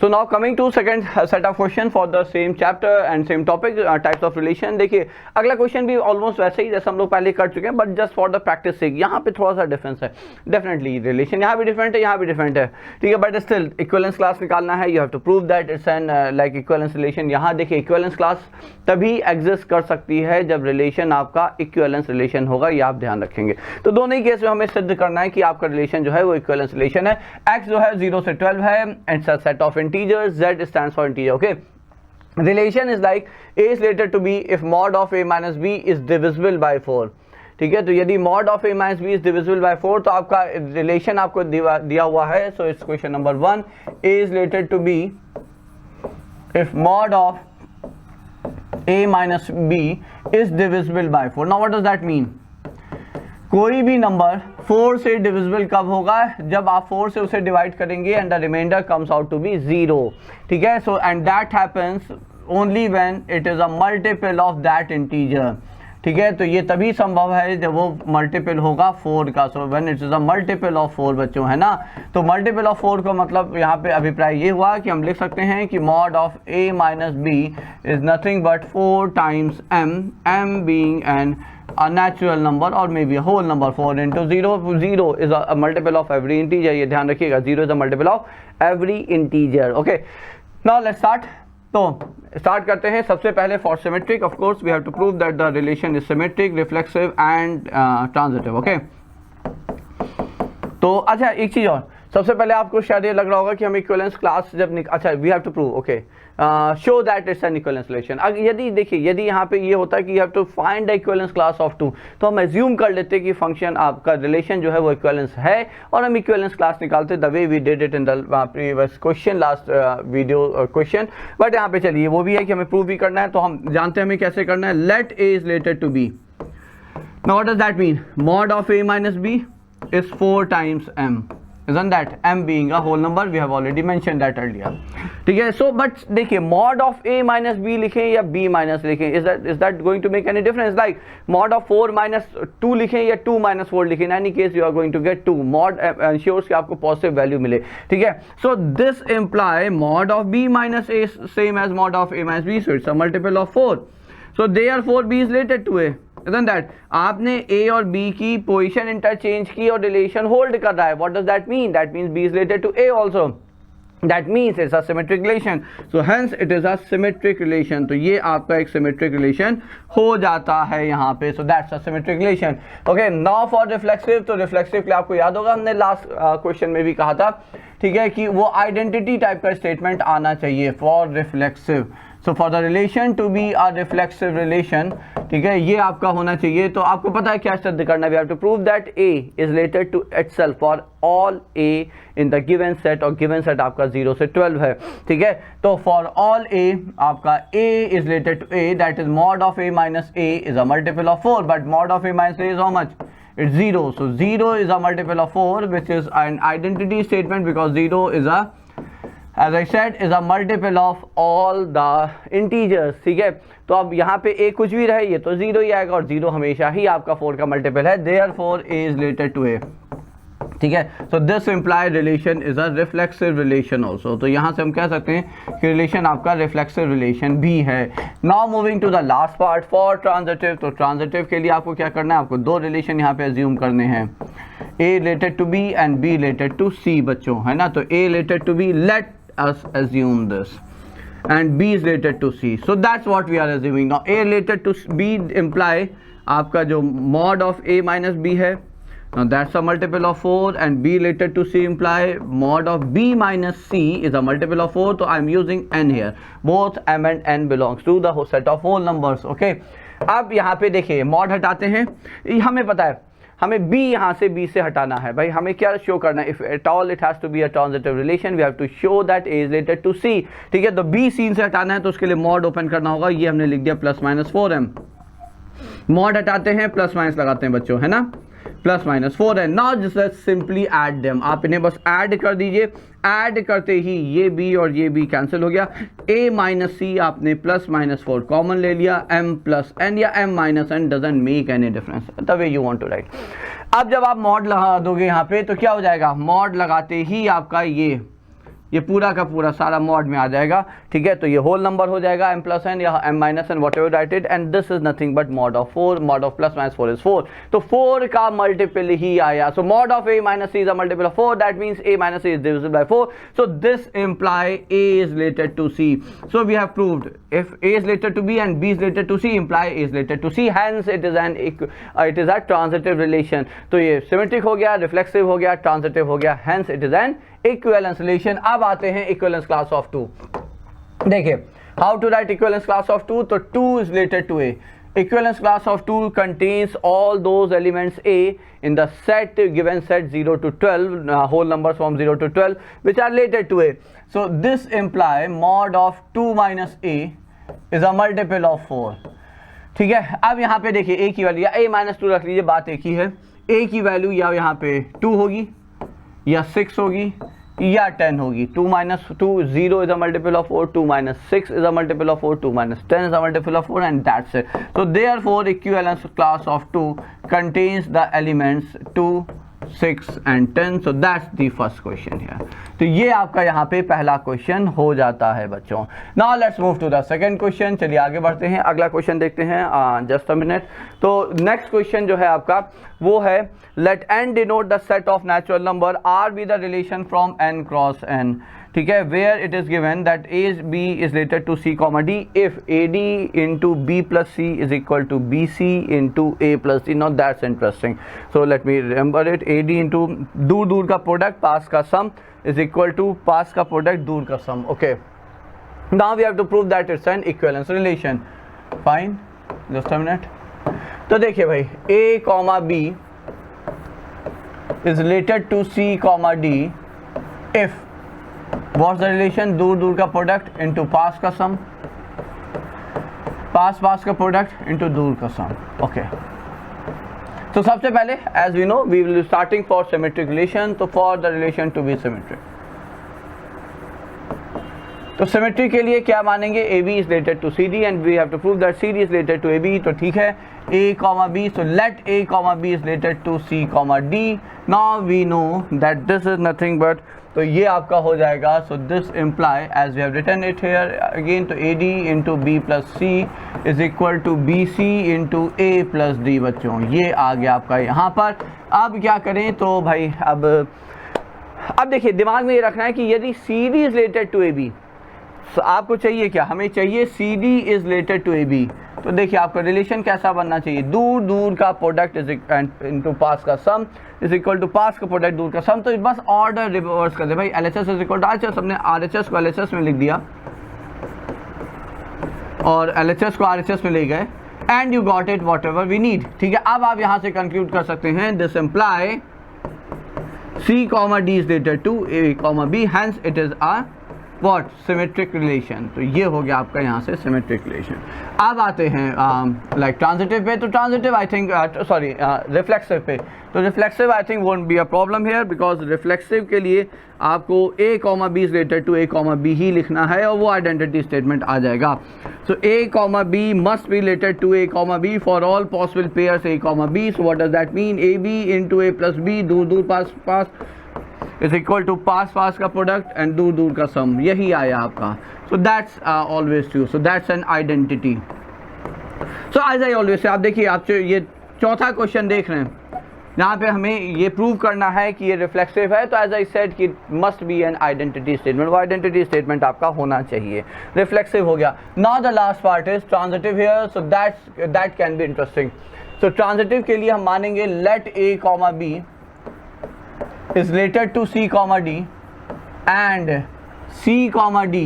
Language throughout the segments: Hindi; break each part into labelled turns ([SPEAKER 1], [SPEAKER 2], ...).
[SPEAKER 1] So now coming to second set of question for the same chapter and same topic, types of relation. देखिए अगला क्वेश्चन भी ऑलमोस्ट वैसे ही जैसे हम लोग पहले कर चुके हैं, but just for the practice से यहाँ पे थोड़ा सा डिफरेंस है. डेफिनेटली रिलेशन यहाँ भी डिफरेंट है, यहाँ भी डिफरेंट है, ठीक है, बट स्टिल इक्विवेलेंस क्लास निकालना है. You have to prove that it's an like equivalence relation. यहाँ देखिए इक्विवेलेंस क्लास तभी एग्जिस्ट कर सकती है जब रिलेशन आपका इक्विवेलेंस रिलेशन होगा, ये आप ध्यान रखेंगे. तो दोनों ही केस में हमें सिद्ध करना है कि आपका रिलेशन जो है वो इक्विवेलेंस रिलेशन है. एक्स जो है 0 से 12 है, it's a set of integers, z stands for integer. Okay, relation is like a is related to b if mod of a minus b is divisible by 4. ठीक है, तो यदि mod of a minus b is divisible by 4 तो आपका रिलेशन आपको दिया हुआ है. So it's question number 1, a is related to b if mod of a minus b is divisible by 4. Now what does that mean? कोई भी नंबर 4 से डिविजिबल कब होगा? जब आप 4 से उसे डिवाइड करेंगे and the remainder comes out to be 0. ठीक है, so and that happens only when it is a multiple of that integer. ठीक है, तो ये तभी संभव है जब वो मल्टीपल होगा 4 का. So when it is a multiple of 4 बच्चों, है ना. तो मल्टीपल ऑफ 4 का मतलब यहाँ पे अभिप्राय ये हुआ कि हम लिख सकते हैं कि mod of a minus b is nothing but 4 times m being an a natural number or maybe a whole number. 4 into 0, 0 is a multiple of every integer. ये ध्यान रखिएगा, 0 is a multiple of every integer. Okay, now let's start. तो स्टार्ट करते हैं. सबसे पहले for symmetric, of course we have to prove that the relation is symmetric, reflexive and transitive. Okay, तो अच्छा एक चीज और, सबसे पहले आपको शायद ये लग रहा होगा कि हम इक्विवेलेंस क्लास जब अच्छा we have to prove, okay, show that it's an equivalence relation. यदि देखिए यदि यहाँ पे ये होता है कि you have to find the equivalence class of 2, तो हम एज्यूम कर लेते कि फंक्शन आपका रिलेशन जो है वो इक्विवेलेंस है और हम इक्विवेलेंस क्लास निकालते the way we did it in the previous question, last video question. But यहाँ पे चलिए वो भी है कि हमें प्रूव भी करना है, तो हम जानते हैं हमें कैसे करना है. Let a is related to b. Now what does that mean? Mod of a minus b is 4 times m. Isn't that m being a whole number? We have already mentioned that earlier. ठीक है, so but देखिए mod of a minus b लिखें या b minus लिखें, is that going to make any difference? Like mod of 4 minus 2 लिखें या 2 minus 4 लिखें, in any case you are going to get 2. mod ensures कि आपको पॉजिटिव वैल्यू मिले. ठीक है, so this imply mod of b minus a is same as mod of a minus b, so it's a multiple of 4. So therefore b is related to a. Isn't that? आपने a और b की पोजीशन इंटरचेंज की और रिलेशन होल्ड कर रहा है. What does that mean? That means b is related to a also. That means it's a symmetric relation. So hence it is a symmetric relation. तो ये आपका एक symmetric relation हो जाता है यहाँ पे. So that's a symmetric relation. Okay, now for reflexive. तो reflexive के लिए आपको याद होगा हमने लास्ट क्वेश्चन में भी कहा था, ठीक है, कि वो आइडेंटिटी टाइप का स्टेटमेंट आना चाहिए for reflexive. So for the relation to be a reflexive relation, ठीक है, ये आपका होना चाहिए. तो आपको पता है क्या सिद्ध करना है? We have to prove that a is related to itself for all a in the given set, और गिवन सेट आपका 0 से 12 है. ठीक है, तो फॉर ऑल a आपका a is related to a, that is mod of a minus a is a multiple of 4, but mod of a minus a is how much? It's 0. So 0 is a multiple of 4, which is an identity statement because 0 is a, as I said, is a multiple of all the integers. ठीक है, तो अब यहाँ पे a कुछ भी रहे ये तो 0 ही आएगा, और 0 हमेशा ही आपका 4 का मल्टीपल है. Therefore a is related to a. ठीक है, so this implied relation is a reflexive relation also. तो यहाँ से हम कह सकते हैं कि रिलेशन आपका reflexive relation भी है. Now moving to the last part for transitive. तो transitive के लिए आपको क्या करना है? आपको दो रिलेशन यहाँ पे assume करने हैं, a related to b and b related to c बच्चों, है ना. तो a related to b, let us assume this, and b is related to c. So that's what we are assuming. Now a related to b imply आपका जो mod of a minus b है, now that's a multiple of 4, and b related to c imply mod of b minus c is a multiple of 4. So I'm using n here. Both m and n belongs to the set of whole numbers. Okay. अब यहाँ पे देखिए mod हटाते हैं. हमें पता है हमें b यहाँ से b से हटाना है. भाई हमें क्या शो करना है? If at all it has to be a transitive relation, we have to show that a is related to c. ठीक है, तो b c से हटाना है तो उसके लिए mod ओपन करना होगा. ये हमने लिख दिया प्लस माइनस 4m. mod हटाते हैं, प्लस माइनस लगाते हैं बच्चों, है ना. प्लस माइनस 4 है. Now just simply add them. आप इन्हें बस ऐड कर दीजिए. ऐड करते ही ये b और ये b कैंसिल हो गया. a माइनस c आपने प्लस माइनस 4 कॉमन ले लिया. m प्लस n या m minus n doesn't make any difference the way you want to write. अब जब आप मॉड लगा दोगे यहाँ पे तो क्या हो जाएगा? मॉड लगाते ही आपका ये ये पूरा का पूरा सारा मॉड में आ जाएगा, ठीक है। तो ये होल नंबर हो जाएगा m प्लस n या m minus n whatever write it, and this is nothing but mod of 4, mod of plus minus 4 is 4, तो 4 का मल्टीपल ही आया। So mod of a minus c is a multiple of 4, that means a minus c is divisible by 4, so this imply a is related to c. So we have proved if a is related to b and b is related to c, imply a is related to c, hence it is a transitive relation. तो ये सिमेट्रिक हो गया, रिफ्लेक्सिव हो गया, ट्रांजिटिव हो गया, hence it is an equivalence relation. अब आते हैं equivalence class of 2. देखिए how to write equivalence class of 2, तो 2 is related to a. Equivalence class of 2 contains all those elements A in the set given set 0 to 12, whole numbers from 0 to 12 which are related to A. So this imply mod of 2 minus A is a multiple of 4. ठीक है, अब यहाँ पे देखिए A की वैल्यू या A माइनस 2 रख लीजिए, बात एक ही है। A की वैल्यू या यहाँ पे 2 होगी या 6 होगी या 10 होगी। 2 minus 2, 0 is a multiple of 4, 2 minus 6 is a multiple of 4, 2 minus 10 is a multiple of 4, and that's it. So therefore equivalence class of 2 contains the elements 2, 6 and 10. So that's the first question here. तो ये आपका यहाँ पे पहला क्वेश्चन हो जाता है बच्चों। Now let's move to the second question. चलिए आगे बढ़ते हैं, अगला क्वेश्चन देखते हैं। Just a minute. तो नेक्स्ट क्वेश्चन जो है आपका वो है let n denote the set of natural number R be the relation from n cross n, ठीक है, where it is given that a b is related to c comma d if ad into b plus c is equal to bc into a plus d. Now that's interesting, so let me remember it. ad into दूर दूर का प्रोडक्ट पास का सम is equal to पास का प्रोडक्ट दूर का सम. Okay, now we have to prove that it's an equivalence relation. Fine, just a minute. तो देखिए भाई a comma b is related to c comma d if what's the relation, दूर दूर का प्रोडक्ट इंटू पास का सम, पास पास का प्रोडक्ट इंटू दूर का सम. ओके, तो सबसे पहले as we know we will starting for symmetric relation. तो for the relation to be symmetric, तो सिमेट्री के लिए क्या मानेंगे, A B is related to C D and we have to prove that C D is related to A B. तो ठीक है, a comma b, so let a comma b is related to c comma d. Now we know that this is nothing but, तो ये आपका हो जाएगा. So this imply as we have written it here again, तो ad into b plus c is equal to bc into a plus d. बच्चों ये आ गया आपका यहाँ पर. अब क्या करें, तो भाई अब देखिए दिमाग में ये रखना है कि यदि C D is related to A B, तो आपको चाहिए क्या, हमें चाहिए C D is related to A B. तो देखिए आपका रिलेशन कैसा बनना चाहिए, दूर दूर का प्रोडक्ट इज इनटू पास का सम इज इक्वल टू पास का प्रोडक्ट दूर का सम. तो बस ऑर्डर रिवर्स कर दे भाई, L H S is equal to R H S, हमने आर एच एस को एल एच एस में लिख दिया और एल एच एस को आर एच एस में ले गए and you got it whatever we need. ठीक है, अब आप यहाँ से कंक्लूड कर सकते हैं this imply C comma D is related to A comma B, hence it is uh what symmetric relation. तो ये हो गया आपका यहाँ से सिमेट्रिक रिलेशन. अब आते हैं लाइक ट्रांजिटिव पे. तो transitive I think sorry reflexive पे. तो reflexive I think won't be a problem here, because reflexive के लिए आपको a comma B is related to a comma B ही लिखना है और वो आइडेंटिटी स्टेटमेंट आ जाएगा. So a comma B must be related to a comma B for all possible pairs a comma B. So what does that mean, a b into a plus b, दूर दूर पास पास इज इक्वल टू पास पास का प्रोडक्ट एंड दूर दूर का सम. यही आया आपका. So that's always true. So that's an identity. So as I always say आप देखिए, आप ये चौथा क्वेश्चन देख रहे हैं, यहाँ पे हमें ये प्रूव करना है कि ये रिफ्लेक्सिव है. तो एज आई सेड कि must be an identity statement, वो आइडेंटिटी स्टेटमेंट आपका होना चाहिए. रिफ्लेक्सिव हो गया. Now the last part is transitive here. So that can be interesting. So transitive के लिए हम मानेंगे let a comma b is related to c comma d and c comma d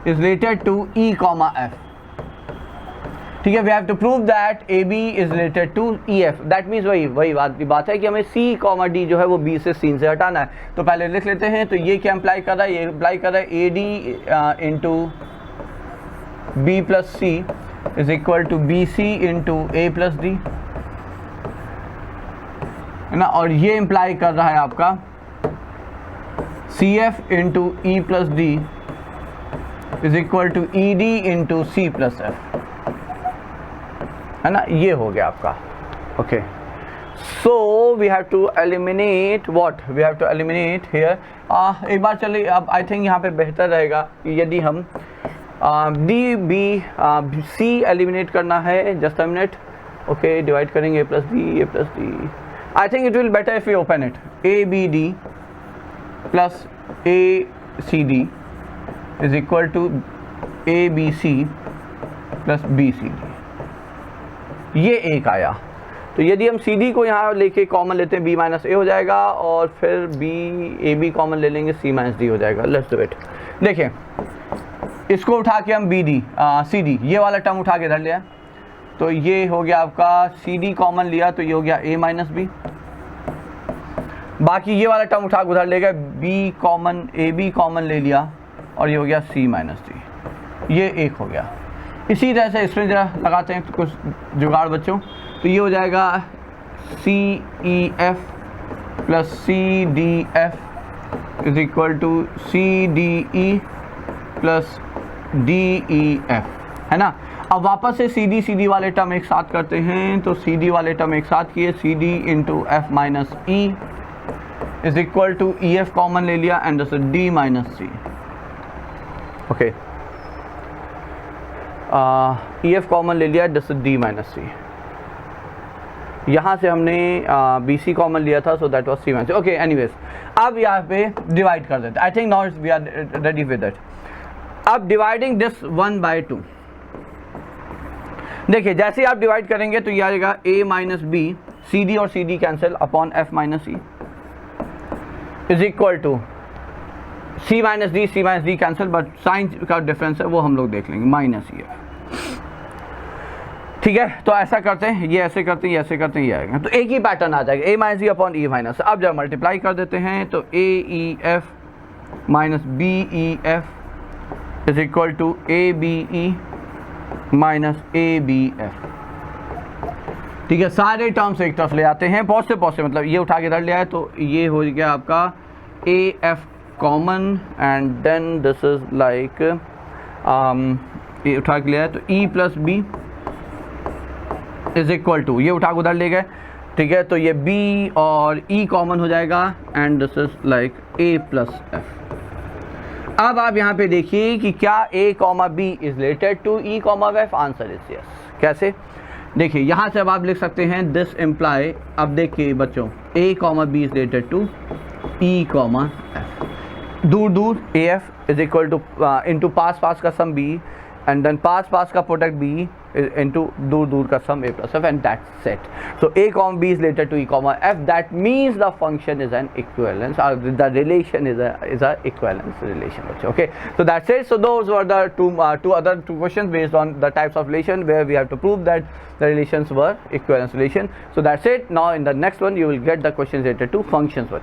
[SPEAKER 1] is related to e comma f. ठीक है, we have to prove that ab is related to ef. that means वही बात है कि हमें c comma d जो है वो b से सीन से हटाना है. तो पहले लिख लेते हैं. तो ये क्या इम्प्लाई कर रहा है, ये इम्प्लाई कर रहा है ad into b plus c is equal to B C into a plus d है ना. और ये इम्प्लाई कर रहा है आपका C F into E plus D is equal to E D into C plus F, है ना. ये हो गया आपका. Okay, So we have to eliminate what? We have to eliminate here. एक बार चलिए, अब आई थिंक यहाँ पे बेहतर रहेगा यदि हम डी बी सी एलिमिनेट करना है. Just a minute. Okay, divide करेंगे A plus D. I think it will better if you open it. A B D plus A C D is equal to A B C plus B C D. ये एक आया. तो यदि हम सी डी को यहाँ लेके कॉमन लेते हैं, बी माइनस ए हो जाएगा, और फिर बी ए बी कॉमन ले लेंगे, सी माइनस डी हो जाएगा. Let's do it. देखिए, इसको उठा के हम बी डी सी डी, ये वाला टर्म उठा के धर लिया, तो ये हो गया आपका सी डी कॉमन लिया तो ये हो गया ए माइनस बी. बाकी ये वाला टर्म उठा के उधर ले गए, B common A B common ले लिया और ये हो गया सी माइनस डी. ये एक हो गया. इसी तरह से इसमें जरा लगाते हैं कुछ जुगाड़ बच्चों. तो ये हो जाएगा C E F plus C D F is equal to C D E plus D E F, है ना. अब वापस से सी डी वाले टर्म एक साथ करते हैं, तो सी डी वाले टर्म एक साथ किए, C D into F minus E is equal to E F common ले लिया and this is D minus C. Okay, E F common ले लिया, this is D minus C. यहाँ से हमने बी सी कॉमन लिया था, so that was C minus. Okay, anyways अब यहाँ पे डिवाइड कर देते. I think now we are ready with that. अब डिवाइडिंग दिस 1/2. देखिए, जैसे आप डिवाइड करेंगे तो ये आएगा a minus B, C D और C D cancel upon F minus E is equal to C minus D cancel, but sign का डिफरेंस है वो हम लोग देख लेंगे, माइनस ई. ठीक है, तो ऐसा करते हैं, ये ऐसे करते हैं, ये ऐसे करते हैं, ये आएगा, तो एक ही पैटर्न आ जाएगा, A minus E upon E minus. अब जब मल्टीप्लाई कर देते हैं तो A E F minus B E F is equal to A B E minus A B F. ठीक है, सारे टर्म्स एक तरफ ले आते हैं, पॉजिटिव मतलब ये उठा के धर लिया है, तो ये हो गया आपका A F common and then this is like ये उठा के लिया है, तो E plus B is equal to, ये उठा के उधर ले गए. ठीक है, तो ये b और e कॉमन हो जाएगा and this is like a plus F. अब आप यहाँ पे देखिए कि क्या a comma b is related to e comma F. Answer is yes. कैसे? देखिए, यहाँ से अब आप लिख सकते हैं दिस इम्प्लाई, अब देखिए बच्चों, a comma b is related to e comma F. दूर दूर A F is equal to into पास का sum b and then pass का product b into दूर का sum a plus f, and that's it. So a comma b is related to e comma f. That means the function is an equivalence, or the relation is a equivalence relation. Okay, so that's it. So those were the two other questions based on the types of relation where we have to prove that the relations were equivalence relation. So that's it. Now in the next one you will get the questions related to functions.